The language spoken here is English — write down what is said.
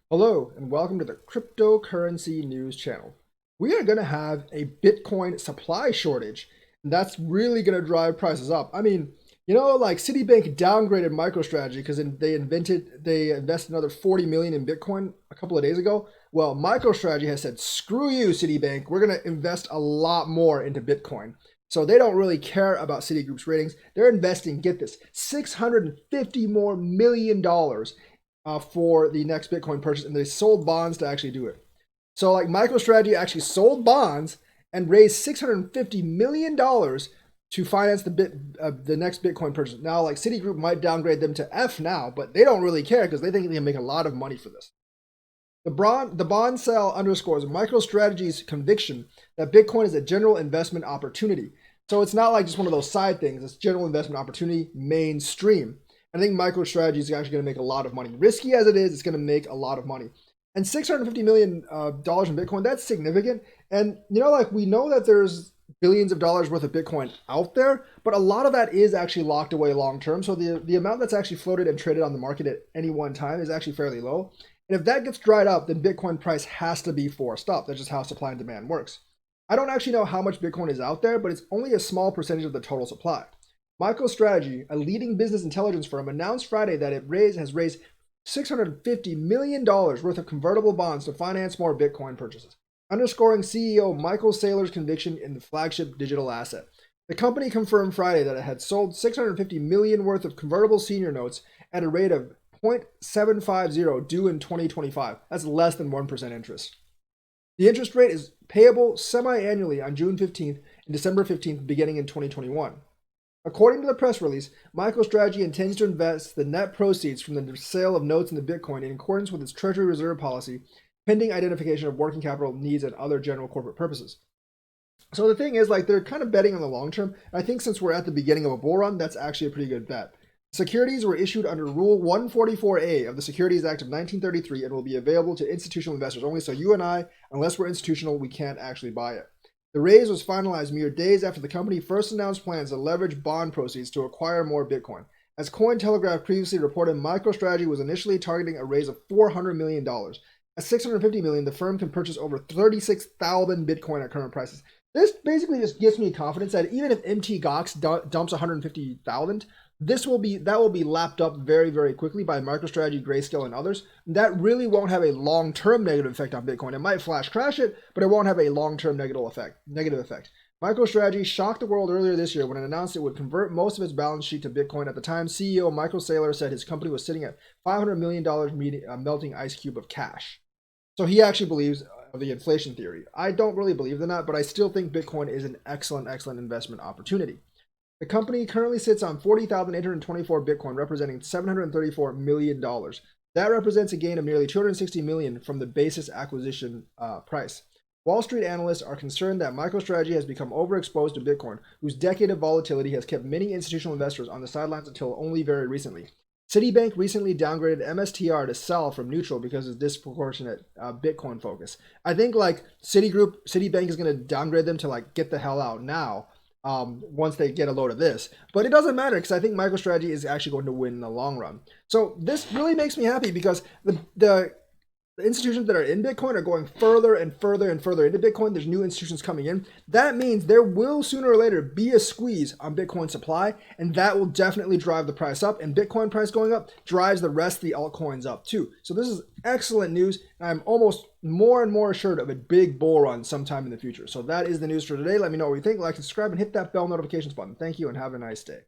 Hello and welcome to the Cryptocurrency News Channel. We are going to have a Bitcoin supply shortage, and that's really going to drive prices up. Like Citibank downgraded Microstrategy because they invested another 40 million in Bitcoin a couple of days ago. Well, Microstrategy has said, "Screw you, Citibank. We're going to invest a lot more into Bitcoin." So they don't really care about Citigroup's ratings. They're investing, get this, $650 more million for the next Bitcoin purchase, and they sold bonds to actually do it. So, like MicroStrategy actually sold bonds and raised $650 million to finance the next Bitcoin purchase. Now, like Citigroup might downgrade them to F now, but they don't really care because they think they can make a lot of money for this. The bond sale underscores MicroStrategy's conviction that Bitcoin is a general investment opportunity. So it's not like just one of those side things. It's general investment opportunity, mainstream. I think MicroStrategy is actually going to make a lot of money. Risky as it is, it's going to make a lot of money. And $650 million in Bitcoin, that's significant. And, we know that there's billions of dollars worth of Bitcoin out there, but a lot of that is actually locked away long term. So the amount that's actually floated and traded on the market at any one time is actually fairly low. And if that gets dried up, then Bitcoin price has to be forced up. That's just how supply and demand works. I don't actually know how much Bitcoin is out there, but it's only a small percentage of the total supply. Microstrategy, a leading business intelligence firm, announced Friday that it has raised $650 million worth of convertible bonds to finance more Bitcoin purchases, underscoring CEO Michael Saylor's conviction in the flagship digital asset. The company confirmed Friday that it had sold $650 million worth of convertible senior notes at a rate of 0.750 due in 2025. That's less than 1% interest. The interest rate is payable semi-annually on June 15th and December 15th beginning in 2021. According to the press release, MicroStrategy intends to invest the net proceeds from the sale of notes into Bitcoin in accordance with its Treasury Reserve policy, pending identification of working capital needs and other general corporate purposes. So the thing is, they're kind of betting on the long term. I think since we're at the beginning of a bull run, that's actually a pretty good bet. Securities were issued under Rule 144A of the Securities Act of 1933 and will be available to institutional investors only. So you and I, unless we're institutional, we can't actually buy it. The raise was finalized mere days after the company first announced plans to leverage bond proceeds to acquire more Bitcoin. As Cointelegraph previously reported, MicroStrategy was initially targeting a raise of $400 million. At $650 million, the firm can purchase over 36,000 Bitcoin at current prices. This basically just gives me confidence that even if MT Gox dumps 150,000, that will be lapped up very, very quickly by MicroStrategy, Grayscale, and others. That really won't have a long-term negative effect on Bitcoin. It might flash crash it, but it won't have a long-term negative effect. MicroStrategy shocked the world earlier this year when it announced it would convert most of its balance sheet to Bitcoin. At the time, CEO Michael Saylor said his company was sitting at $500 million melting ice cube of cash. So he actually believes the inflation theory. I don't really believe in that, but I still think Bitcoin is an excellent, excellent investment opportunity. The company currently sits on 40,824 Bitcoin, representing $734 million. That represents a gain of nearly $260 million from the basis acquisition price. Wall Street analysts are concerned that MicroStrategy has become overexposed to Bitcoin, whose decade of volatility has kept many institutional investors on the sidelines until only very recently. Citibank recently downgraded MSTR to sell from neutral because of disproportionate Bitcoin focus. I think Citibank is going to downgrade them to get the hell out now. Once they get a load of this. But it doesn't matter because I think MicroStrategy is actually going to win in the long run. So this really makes me happy because the institutions that are in Bitcoin are going further and further and further into Bitcoin. There's new institutions coming in. That means there will sooner or later be a squeeze on Bitcoin supply, and that will definitely drive the price up. And Bitcoin price going up drives the rest of the altcoins up too. So this is excellent news. I'm almost more and more assured of a big bull run sometime in the future. So that is the news for today. Let me know what you think. Like, subscribe, and hit that bell notifications button. Thank you, and have a nice day.